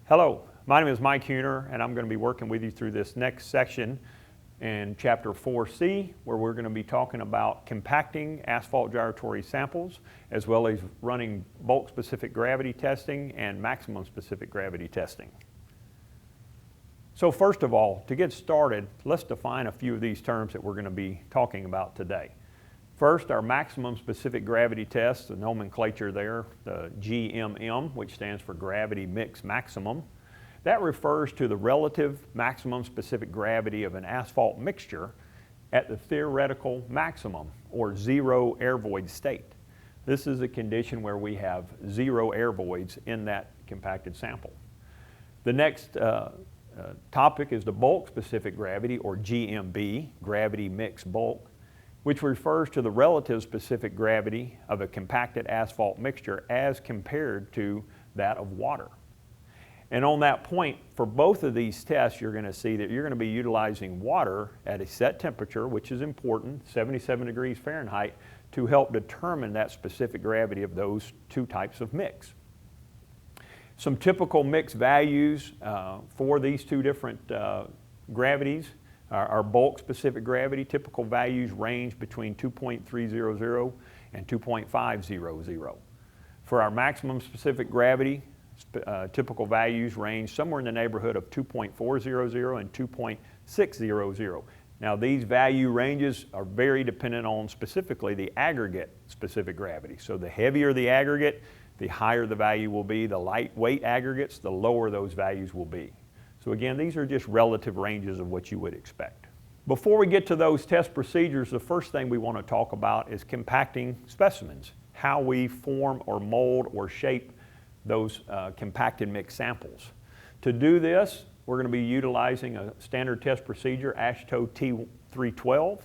Hello, my name is Mike Huner, and I'm going to be working with you through this next section in Chapter 4C, where we're going to be talking about compacting asphalt gyratory samples, as well as running bulk-specific gravity testing and maximum-specific gravity testing. So first of all, to get started, let's define a few of these terms that we're going to be talking about today. First, our maximum specific gravity test, the nomenclature there, the Gmm, which stands for gravity mix maximum. That refers to the relative maximum specific gravity of an asphalt mixture at the theoretical maximum, or zero air void state. This is a condition where we have zero air voids in that compacted sample. The next topic is the bulk specific gravity, or GMB, gravity mix bulk, which refers to the relative specific gravity of a compacted asphalt mixture as compared to that of water. And on that point, for both of these tests, you're going to see that you're going to be utilizing water at a set temperature, which is important, 77 degrees Fahrenheit, to help determine that specific gravity of those two types of mix. Some typical mix values for these two different gravities. Our bulk specific gravity typical values range between 2.300 and 2.500. For our maximum specific gravity, typical values range somewhere in the neighborhood of 2.400 and 2.600. Now these value ranges are very dependent on specifically the aggregate specific gravity. So the heavier the aggregate, the higher the value will be. The lightweight aggregates, the lower those values will be. So again, these are just relative ranges of what you would expect. Before we get to those test procedures, the first thing we want to talk about is compacting specimens, how we form or mold or shape those compacted mix samples. To do this, we're going to be utilizing a standard test procedure, AASHTO T312,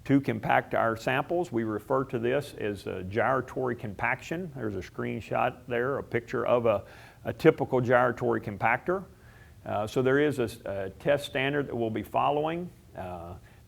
to compact our samples. We refer to this as a gyratory compaction. There's a screenshot there, a picture of a typical gyratory compactor. So there is a test standard that we'll be following.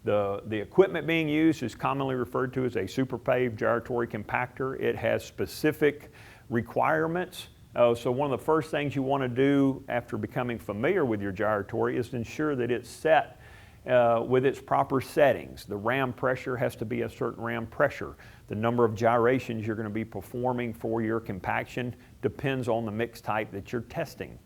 The equipment being used is commonly referred to as a superpave gyratory compactor. It has specific requirements. So one of the first things you want to do after becoming familiar with your gyratory is to ensure that it's set with its proper settings. The ram pressure has to be a certain ram pressure. The number of gyrations you're going to be performing for your compaction depends on the mix type that you're testing.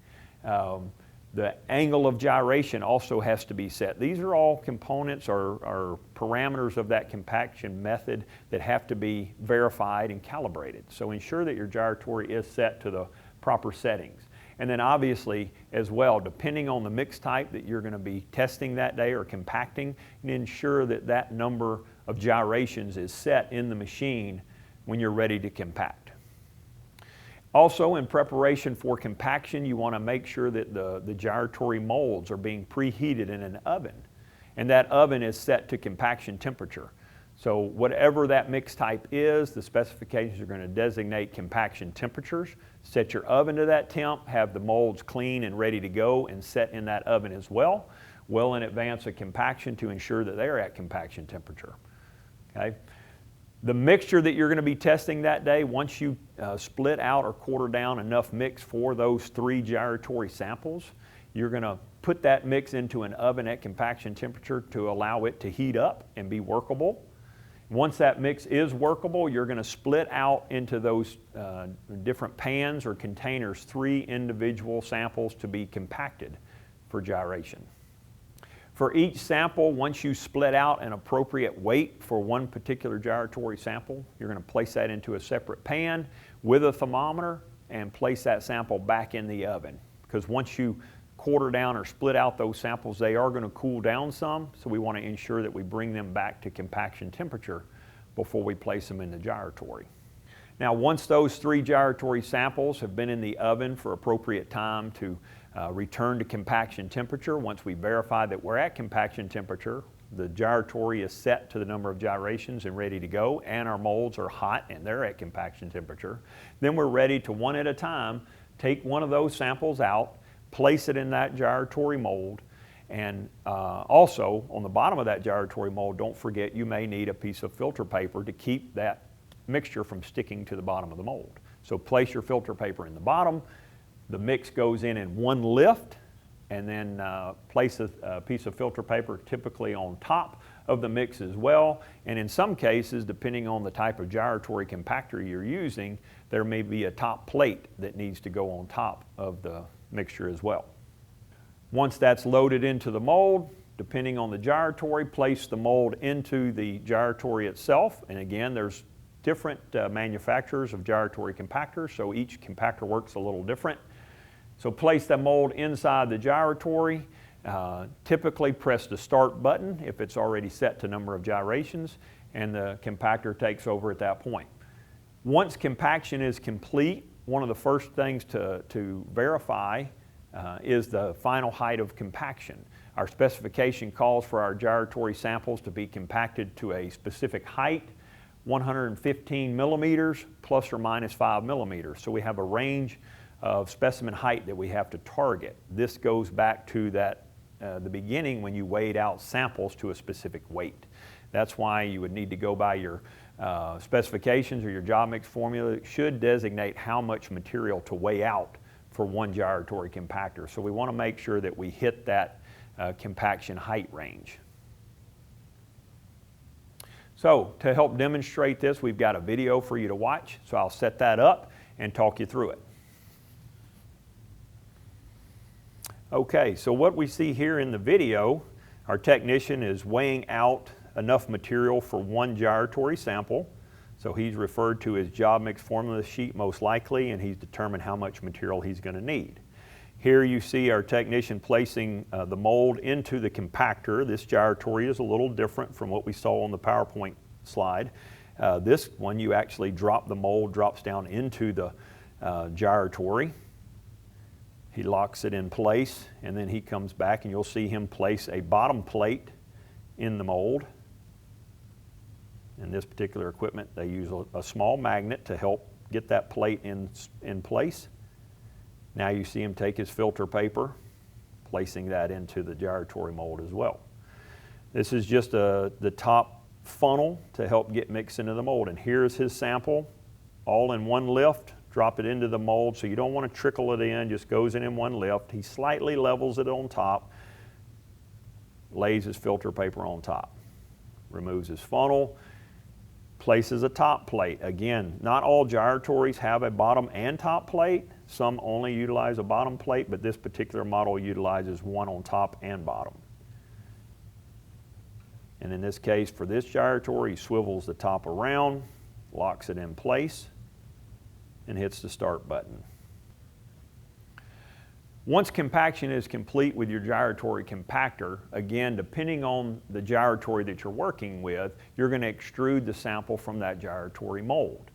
The angle of gyration also has to be set. These are all components or parameters of that compaction method that have to be verified and calibrated. So ensure that your gyratory is set to the proper settings. And then obviously as well, depending on the mix type that you're going to be testing that day or compacting, and ensure that that number of gyrations is set in the machine when you're ready to compact. Also, in preparation for compaction, you want to make sure that the gyratory molds are being preheated in an oven, and that oven is set to compaction temperature. So whatever that mix type is, the specifications are going to designate compaction temperatures. Set your oven to that temp, have the molds clean and ready to go and set in that oven as well in advance of compaction to ensure that they're at compaction temperature. Okay? The mixture that you're going to be testing that day, once you split out or quarter down enough mix for those 3 gyratory samples, you're going to put that mix into an oven at compaction temperature to allow it to heat up and be workable. Once that mix is workable, you're going to split out into those different pans or containers 3 individual samples to be compacted for gyration. For each sample, once you split out an appropriate weight for one particular gyratory sample, you're going to place that into a separate pan with a thermometer and place that sample back in the oven. Because once you quarter down or split out those samples, they are going to cool down some, so we want to ensure that we bring them back to compaction temperature before we place them in the gyratory. Now, once those 3 gyratory samples have been in the oven for appropriate time to return to compaction temperature, once we verify that we're at compaction temperature, the gyratory is set to the number of gyrations and ready to go, and our molds are hot and they're at compaction temperature, then we're ready to, one at a time, take one of those samples out, place it in that gyratory mold, and also on the bottom of that gyratory mold, don't forget you may need a piece of filter paper to keep that mixture from sticking to the bottom of the mold. So place your filter paper in the bottom, The mix goes in one lift, and then place a piece of filter paper typically on top of the mix as well. And in some cases, depending on the type of gyratory compactor you're using, there may be a top plate that needs to go on top of the mixture as well. Once that's loaded into the mold, depending on the gyratory, place the mold into the gyratory itself. And again, there's different manufacturers of gyratory compactors, so each compactor works a little different. So place the mold inside the gyratory. Typically press the start button if it's already set to number of gyrations, and the compactor takes over at that point. Once compaction is complete, one of the first things to verify is the final height of compaction. Our specification calls for our gyratory samples to be compacted to a specific height, 115 millimeters plus or minus 5 millimeters. So we have a range of specimen height that we have to target. This goes back to the beginning when you weighed out samples to a specific weight. That's why you would need to go by your specifications or your job mix formula. It should designate how much material to weigh out for one gyratory compactor. So we want to make sure that we hit that compaction height range. So to help demonstrate this, we've got a video for you to watch. So I'll set that up and talk you through it. Okay, so what we see here in the video, our technician is weighing out enough material for one gyratory sample. So he's referred to his job mix formula sheet most likely, and he's determined how much material he's going to need. Here you see our technician placing the mold into the compactor. This gyratory is a little different from what we saw on the PowerPoint slide. This one, you actually drop the mold, drops down into the gyratory. He locks it in place, and then he comes back, and you'll see him place a bottom plate in the mold. In this particular equipment, they use a small magnet to help get that plate in place. Now you see him take his filter paper, placing that into the gyratory mold as well. This is just the top funnel to help get mixed into the mold. And here's his sample, all in one lift. Drop it into the mold, so you don't want to trickle it in, just goes in one lift. He slightly levels it on top, lays his filter paper on top, removes his funnel, places a top plate. Again, not all gyratories have a bottom and top plate. Some only utilize a bottom plate, but this particular model utilizes one on top and bottom. And in this case, for this gyratory, he swivels the top around, locks it in place, and hits the start button. Once compaction is complete with your gyratory compactor, again, depending on the gyratory that you're working with, you're going to extrude the sample from that gyratory mold.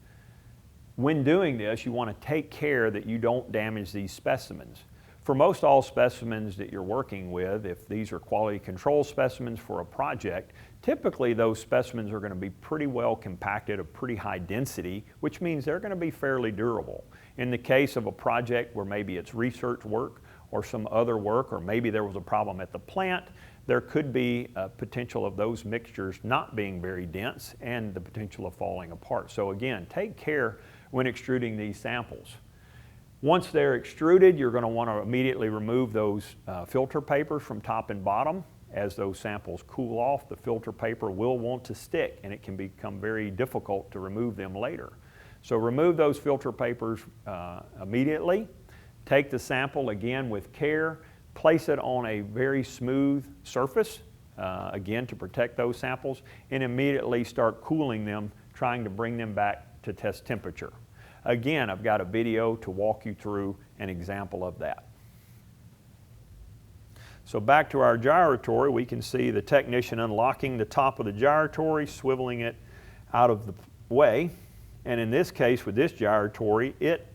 When doing this, you want to take care that you don't damage these specimens. For most all specimens that you're working with, if these are quality control specimens for a project, typically those specimens are going to be pretty well compacted, of pretty high density, which means they're going to be fairly durable. In the case of a project where maybe it's research work or some other work, or maybe there was a problem at the plant, there could be a potential of those mixtures not being very dense and the potential of falling apart. So again, take care when extruding these samples. Once they're extruded, you're going to want to immediately remove those filter papers from top and bottom. As those samples cool off, the filter paper will want to stick, and it can become very difficult to remove them later. So remove those filter papers immediately. Take the sample again with care, place it on a very smooth surface, again to protect those samples, and immediately start cooling them, trying to bring them back to test temperature. Again, I've got a video to walk you through an example of that. So back to our gyratory, we can see the technician unlocking the top of the gyratory, swiveling it out of the way. And in this case, with this gyratory, it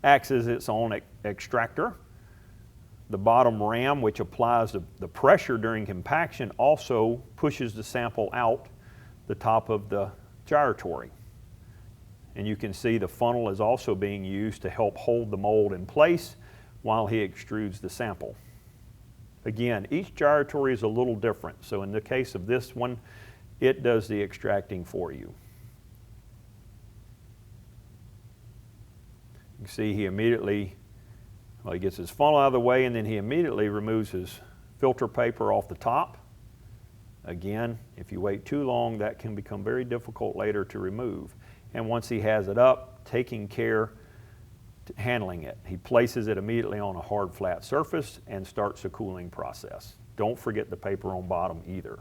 acts as its own extractor. The bottom ram, which applies the pressure during compaction, also pushes the sample out the top of the gyratory. And you can see the funnel is also being used to help hold the mold in place while he extrudes the sample. Again, each gyratory is a little different. So in the case of this one, it does the extracting for you. You can see he immediately, Well, he gets his funnel out of the way, and then he immediately removes his filter paper off the top. Again, if you wait too long, that can become very difficult later to remove. And once he has it up, taking care handling it. He places it immediately on a hard flat surface and starts a cooling process. Don't forget the paper on bottom either.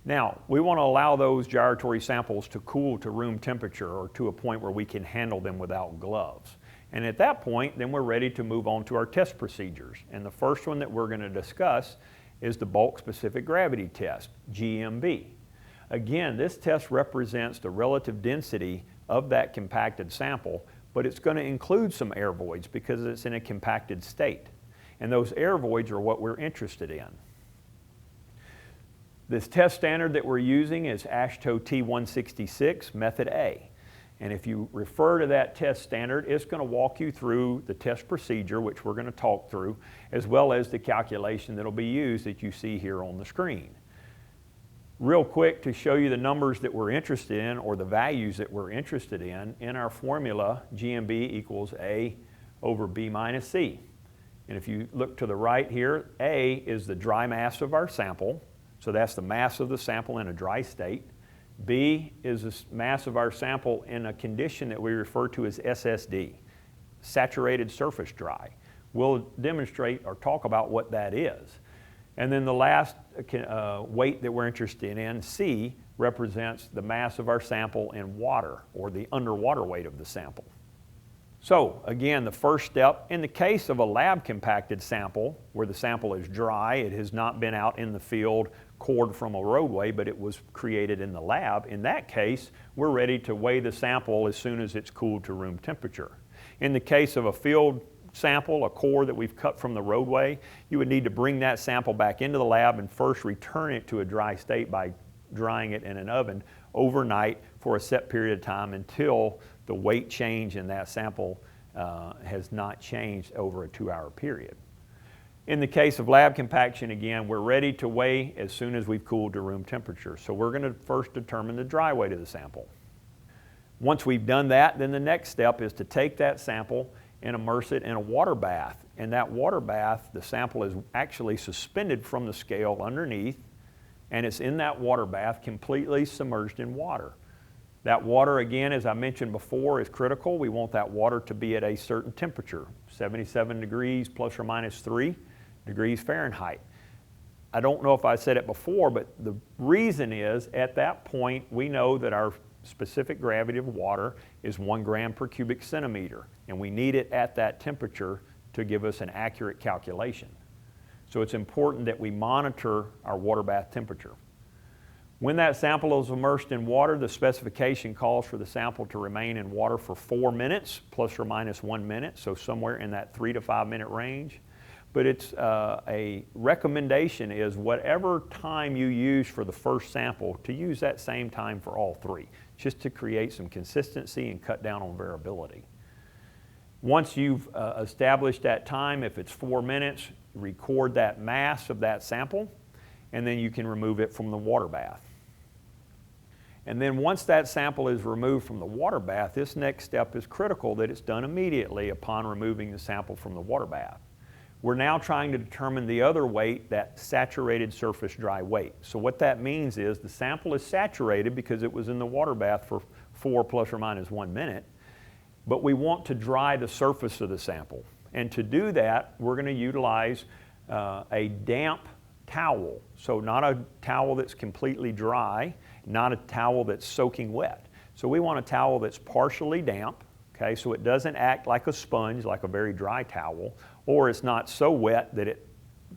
Now, we want to allow those gyratory samples to cool to room temperature or to a point where we can handle them without gloves. And at that point, then we're ready to move on to our test procedures. And the first one that we're going to discuss is the bulk specific gravity test, GMB. Again, this test represents the relative density of that compacted sample, but it's going to include some air voids because it's in a compacted state. And those air voids are what we're interested in. This test standard that we're using is AASHTO T166, method A. And if you refer to that test standard, it's going to walk you through the test procedure, which we're going to talk through, as well as the calculation that will be used that you see here on the screen. Real quick, to show you the numbers that we're interested in, or the values that we're interested in our formula, GMB equals A over B minus C. And if you look to the right here, A is the dry mass of our sample, so that's the mass of the sample in a dry state. B is the mass of our sample in a condition that we refer to as SSD, saturated surface dry. We'll demonstrate or talk about what that is. And then the last weight that we're interested in, C, represents the mass of our sample in water, or the underwater weight of the sample. So again, the first step, in the case of a lab compacted sample, where the sample is dry, it has not been out in the field, cored from a roadway, but it was created in the lab. In that case, we're ready to weigh the sample as soon as it's cooled to room temperature. In the case of a field sample, a core that we've cut from the roadway, you would need to bring that sample back into the lab and first return it to a dry state by drying it in an oven overnight for a set period of time until the weight change in that sample has not changed over a 2-hour period. In the case of lab compaction, again, we're ready to weigh as soon as we've cooled to room temperature. So we're going to first determine the dry weight of the sample. Once we've done that, then the next step is to take that sample and immerse it in a water bath. In that water bath, the sample is actually suspended from the scale underneath, and it's in that water bath completely submerged in water. That water, again, as I mentioned before, is critical. We want that water to be at a certain temperature, 77 degrees plus or minus 3 degrees Fahrenheit. I don't know if I said it before, but the reason is at that point we know that our specific gravity of water is 1 gram per cubic centimeter, and we need it at that temperature to give us an accurate calculation. So it's important that we monitor our water bath temperature. When that sample is immersed in water, the specification calls for the sample to remain in water for 4 minutes, plus or minus 1 minute, so somewhere in that 3 to 5 minute range. But it's a recommendation is whatever time you use for the first sample, to use that same time for all 3, just to create some consistency and cut down on variability. Once you've established that time, if it's 4 minutes, record that mass of that sample, and then you can remove it from the water bath. And then once that sample is removed from the water bath, this next step is critical that it's done immediately upon removing the sample from the water bath. We're now trying to determine the other weight, that saturated surface dry weight. So what that means is the sample is saturated because it was in the water bath for 4 plus or minus 1 minute, but we want to dry the surface of the sample. And to do that, we're going to utilize a damp towel. So not a towel that's completely dry, not a towel that's soaking wet. So we want a towel that's partially damp, okay, so it doesn't act like a sponge, like a very dry towel, or it's not so wet that it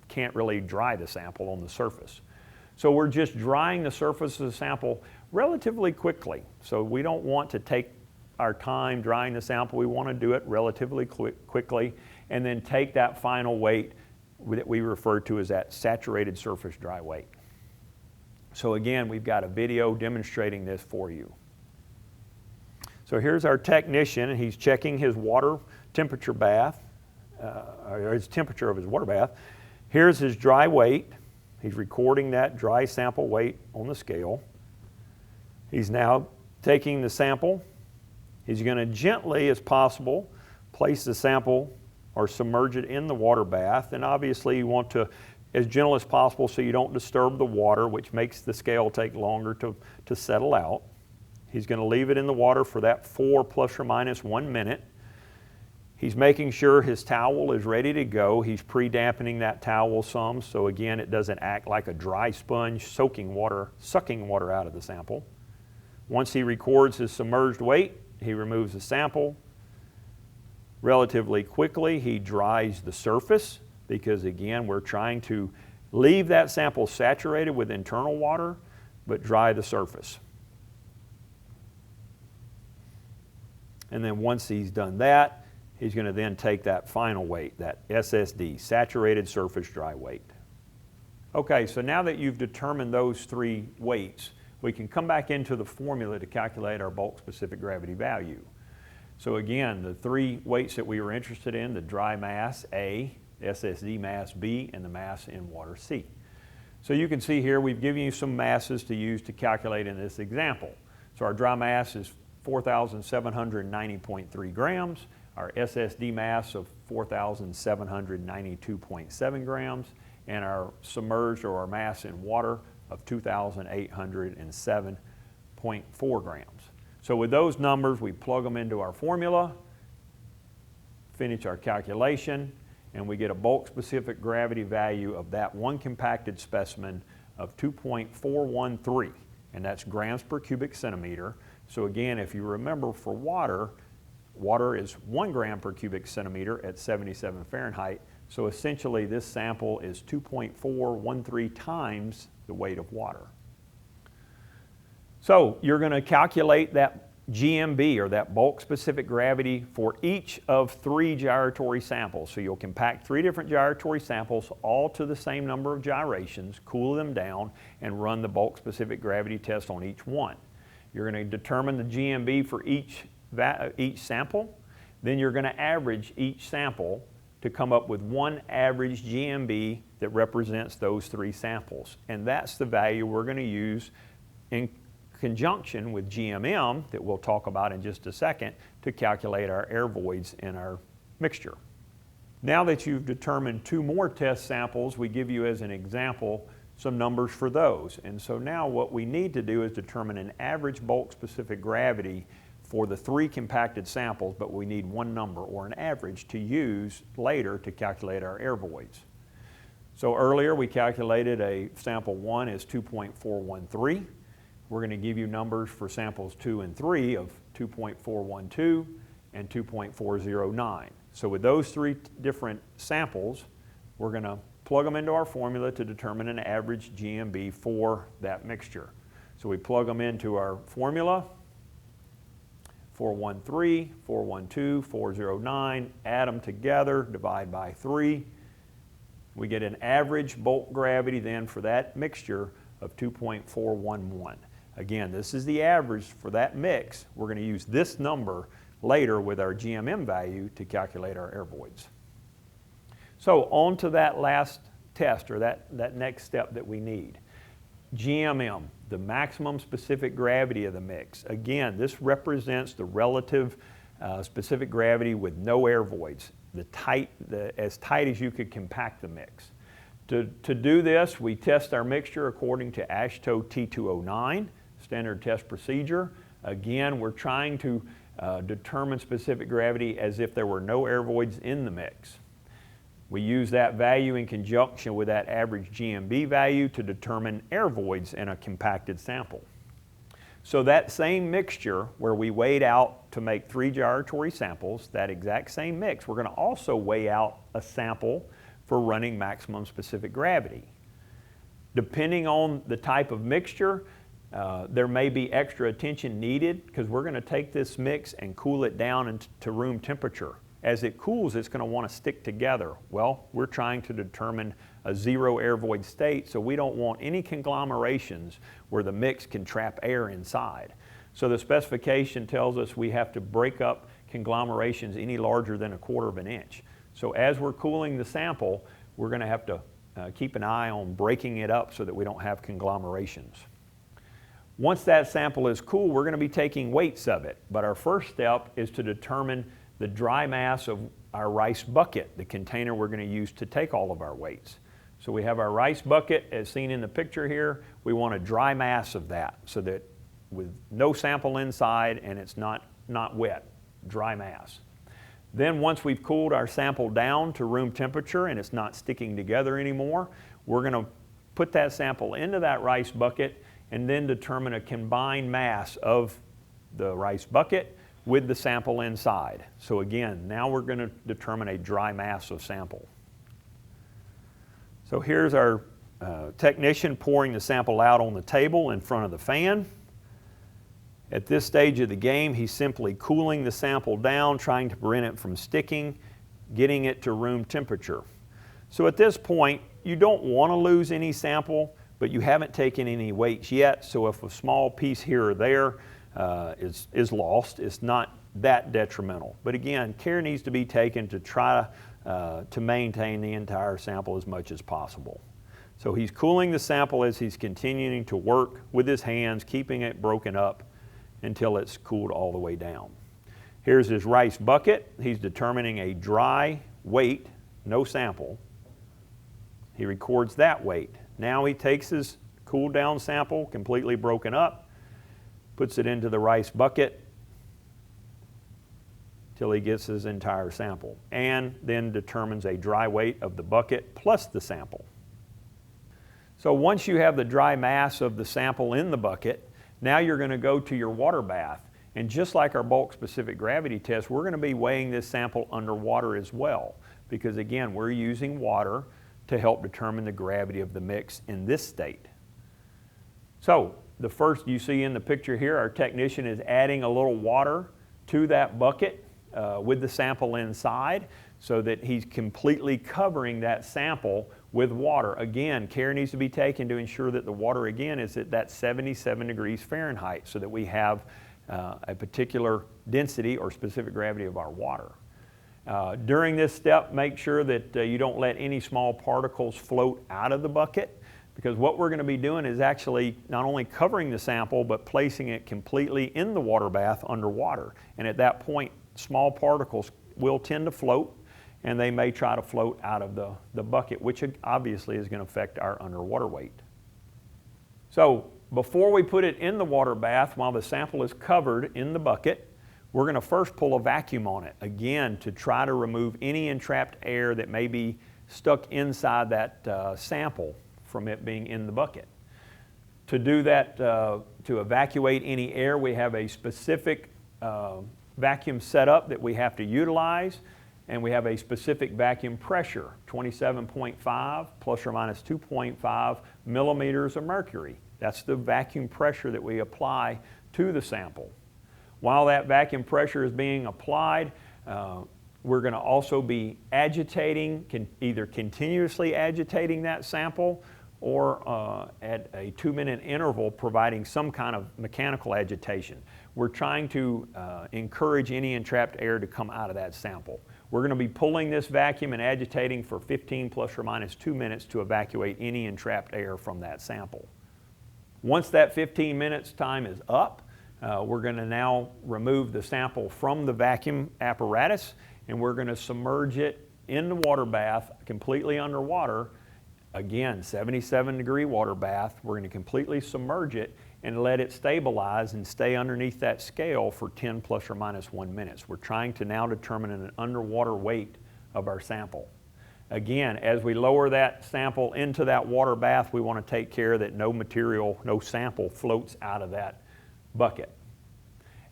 can't really dry the sample on the surface. So we're just drying the surface of the sample relatively quickly. So we don't want to take our time drying the sample. We want to do it relatively quickly and then take that final weight that we refer to as that saturated surface dry weight. So again, we've got a video demonstrating this for you. So here's our technician, and he's checking his water temperature bath, or his temperature of his water bath. Here's his dry weight. He's recording that dry sample weight on the scale. He's now taking the sample. He's going to gently as possible place the sample or submerge it in the water bath. And obviously you want to, as gentle as possible so you don't disturb the water, which makes the scale take longer to settle out. He's going to leave it in the water for that 4 plus or minus 1 minute. He's making sure his towel is ready to go. He's pre-dampening that towel some, so again, it doesn't act like a dry sponge sucking water out of the sample. Once he records his submerged weight, he removes the sample. Relatively quickly, he dries the surface because again, we're trying to leave that sample saturated with internal water, but dry the surface. And then once he's done that, he's going to then take that final weight, that SSD, saturated surface dry weight. Okay, so now that you've determined those 3 weights, we can come back into the formula to calculate our bulk specific gravity value. So again, the 3 weights that we were interested in, the dry mass A, SSD mass B, and the mass in water C. So you can see here we've given you some masses to use to calculate in this example. So our dry mass is 4,790.3 grams, our SSD mass of 4,792.7 grams, and our submerged or our mass in water of 2,807.4 grams. So with those numbers, we plug them into our formula, finish our calculation, and we get a bulk specific gravity value of that one compacted specimen of 2.413, and that's grams per cubic centimeter. So again, if you remember for water, water is 1 gram per cubic centimeter at 77 Fahrenheit. So essentially this sample is 2.413 times the weight of water. So you're going to calculate that GMB, or that bulk specific gravity, for each of 3 gyratory samples. So you'll compact 3 different gyratory samples, all to the same number of gyrations, cool them down, and run the bulk specific gravity test on each one. You're going to determine the GMB for each sample. Then you're going to average each sample to come up with one average GMB that represents those 3 samples. And that's the value we're going to use in conjunction with GMM, that we'll talk about in just a second, to calculate our air voids in our mixture. Now that you've determined 2 more test samples, we give you as an example some numbers for those. And so now what we need to do is determine an average bulk specific gravity for the 3 compacted samples, but we need one number or an average to use later to calculate our air voids. So earlier we calculated a sample 1 is 2.413. We're going to give you numbers for samples 2 and 3 of 2.412 and 2.409. So with those 3 different samples, we're going to plug them into our formula to determine an average GMB for that mixture. So we plug them into our formula, 413, 412, 409, add them together, divide by 3. We get an average bulk gravity then for that mixture of 2.411. Again, this is the average for that mix. We're going to use this number later with our GMM value to calculate our air voids. So on to that last test, or that next step that we need. GMM, the maximum specific gravity of the mix. Again, this represents the relative specific gravity with no air voids, as tight as you could compact the mix. To do this, we test our mixture according to AASHTO T209, standard test procedure. Again, we're trying to determine specific gravity as if there were no air voids in the mix. We use that value in conjunction with that average GMB value to determine air voids in a compacted sample. So that same mixture where we weighed out to make 3 gyratory samples, that exact same mix, we're going to also weigh out a sample for running maximum specific gravity. Depending on the type of mixture, there may be extra attention needed because we're going to take this mix and cool it down to room temperature. As it cools, it's going to want to stick together. Well, we're trying to determine a 0 air void state, so we don't want any conglomerations where the mix can trap air inside. So the specification tells us we have to break up conglomerations any larger than 1/4 of an inch. So as we're cooling the sample, we're going to have to keep an eye on breaking it up so that we don't have conglomerations. Once that sample is cool, we're going to be taking weights of it. But our first step is to determine the dry mass of our rice bucket, the container we're going to use to take all of our weights. So we have our rice bucket as seen in the picture here. We want a dry mass of that so that with no sample inside and it's not wet, dry mass. Then once we've cooled our sample down to room temperature and it's not sticking together anymore, we're going to put that sample into that rice bucket and then determine a combined mass of the rice bucket with the sample inside. So again, now we're going to determine a dry mass of sample. So here's our technician pouring the sample out on the table in front of the fan. At this stage of the game, he's simply cooling the sample down, trying to prevent it from sticking, getting it to room temperature. So at this point, you don't want to lose any sample, but you haven't taken any weights yet, so if a small piece here or there is lost, it's not that detrimental. But again, care needs to be taken to try to maintain the entire sample as much as possible. So he's cooling the sample as he's continuing to work with his hands, keeping it broken up until it's cooled all the way down. Here's his rice bucket. He's determining a dry weight, no sample. He records that weight. Now he takes his cooled down sample, completely broken up, puts it into the rice bucket till he gets his entire sample, and then determines a dry weight of the bucket plus the sample. So once you have the dry mass of the sample in the bucket, now you're going to go to your water bath. And just like our bulk specific gravity test, we're going to be weighing this sample underwater as well, because again, we're using water to help determine the gravity of the mix in this state. So the first you see in the picture here, our technician is adding a little water to that bucket with the sample inside so that he's completely covering that sample with water. Again, care needs to be taken to ensure that the water again is at that 77 degrees Fahrenheit so that we have a particular density or specific gravity of our water. During this step, make sure that you don't let any small particles float out of the bucket, because what we're going to be doing is actually not only covering the sample but placing it completely in the water bath underwater. And at that point, small particles will tend to float, and they may try to float out of the bucket, which obviously is going to affect our underwater weight. So before we put it in the water bath, while the sample is covered in the bucket, we're going to first pull a vacuum on it, again, to try to remove any entrapped air that may be stuck inside that sample from it being in the bucket. To do that, to evacuate any air, we have a specific vacuum setup that we have to utilize, and we have a specific vacuum pressure, 27.5 plus or minus 2.5 millimeters of mercury. That's the vacuum pressure that we apply to the sample. While that vacuum pressure is being applied, we're going to also be agitating, either continuously agitating that sample or at a 2-minute interval providing some kind of mechanical agitation. We're trying to encourage any entrapped air to come out of that sample. We're going to be pulling this vacuum and agitating for 15 plus or minus 2 minutes to evacuate any entrapped air from that sample. Once that 15 minutes time is up, we're going to now remove the sample from the vacuum apparatus, and we're going to submerge it in the water bath completely underwater. Again, 77-degree water bath. We're going to completely submerge it and let it stabilize and stay underneath that scale for 10 plus or minus 1 minute. We're trying to now determine an underwater weight of our sample. Again, as we lower that sample into that water bath, we want to take care that no material, no sample floats out of that bucket.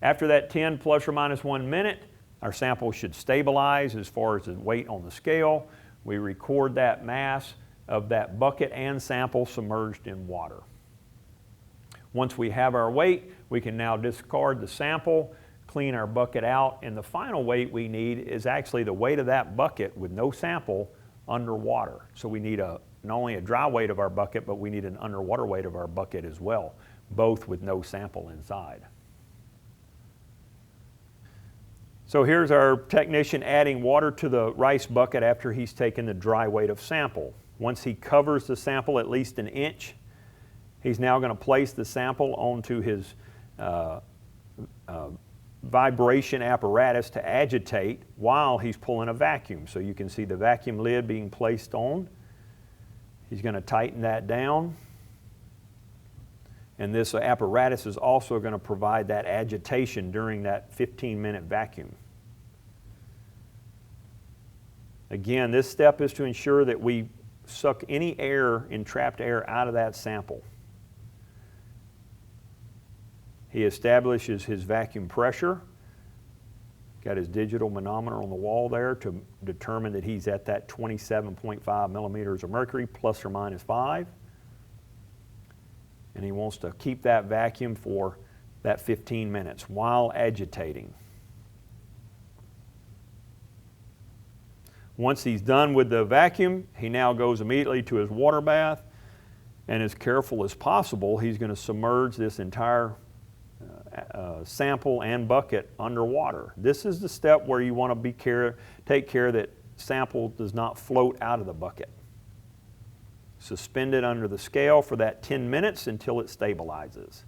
After that 10 plus or minus 1 minute, our sample should stabilize as far as the weight on the scale. We record that mass of that bucket and sample submerged in water. Once we have our weight, we can now discard the sample, clean our bucket out, and the final weight we need is actually the weight of that bucket with no sample underwater. So we need not only a dry weight of our bucket, but we need an underwater weight of our bucket as well, both with no sample inside. So here's our technician adding water to the rice bucket after he's taken the dry weight of sample. Once he covers the sample at least an inch, he's now going to place the sample onto his vibration apparatus to agitate while he's pulling a vacuum. So you can see the vacuum lid being placed on. He's going to tighten that down. And this apparatus is also going to provide that agitation during that 15-minute vacuum. Again, this step is to ensure that we suck any air, entrapped air, out of that sample. He establishes his vacuum pressure. Got his digital manometer on the wall there to determine that he's at that 27.5 millimeters of mercury, plus or minus 5. And he wants to keep that vacuum for that 15 minutes while agitating. Once he's done with the vacuum, he now goes immediately to his water bath, and as careful as possible, he's going to submerge this entire sample and bucket underwater. This is the step where you want to take care that sample does not float out of the bucket. Suspend it under the scale for that 10 minutes until it stabilizes.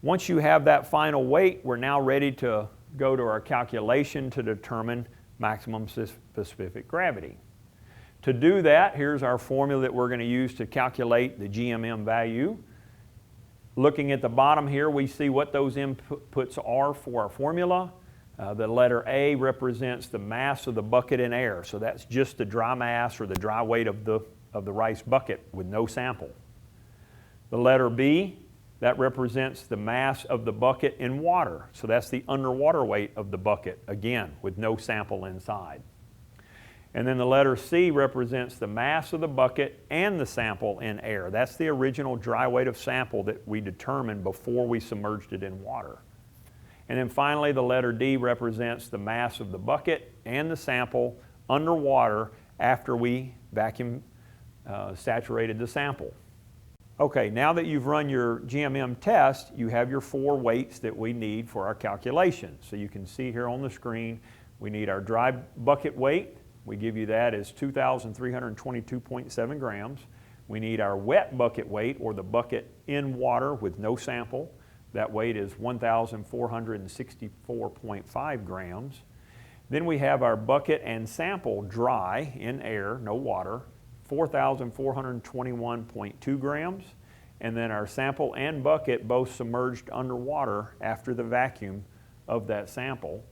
Once you have that final weight, we're now ready to go to our calculation to determine maximum specific gravity. To do that, here's our formula that we're going to use to calculate the GMM value. Looking at the bottom here, we see what those inputs are for our formula. The letter A represents the mass of the bucket in air, so that's just the dry mass or the dry weight of the rice bucket with no sample. The letter B, that represents the mass of the bucket in water, so that's the underwater weight of the bucket, again, with no sample inside. And then the letter C represents the mass of the bucket and the sample in air. That's the original dry weight of sample that we determined before we submerged it in water. And then finally, the letter D represents the mass of the bucket and the sample underwater after we vacuum saturated the sample. Okay, now that you've run your GMM test, you have your 4 weights that we need for our calculation. So you can see here on the screen, we need our dry bucket weight. We give you that as 2,322.7 grams. We need our wet bucket weight, or the bucket in water with no sample. That weight is 1,464.5 grams. Then we have our bucket and sample dry in air, no water, 4,421.2 grams. And then our sample and bucket both submerged underwater after the vacuum of that sample.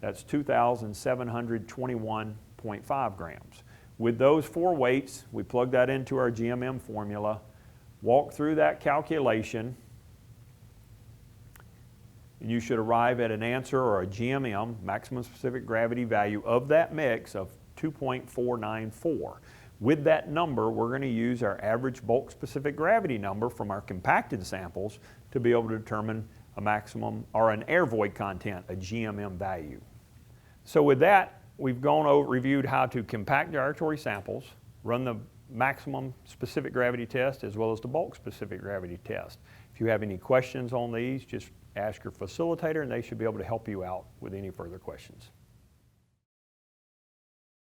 That's 2,721.5 grams. With those 4 weights, we plug that into our GMM formula, walk through that calculation, and you should arrive at an answer, or a GMM, maximum specific gravity value, of that mix of 2.494. With that number, we're going to use our average bulk specific gravity number from our compacted samples to be able to determine a maximum, or an air void content, a GMM value. So with that, we've reviewed how to compact gyratory samples, run the maximum specific gravity test as well as the bulk specific gravity test. If you have any questions on these, just ask your facilitator and they should be able to help you out with any further questions.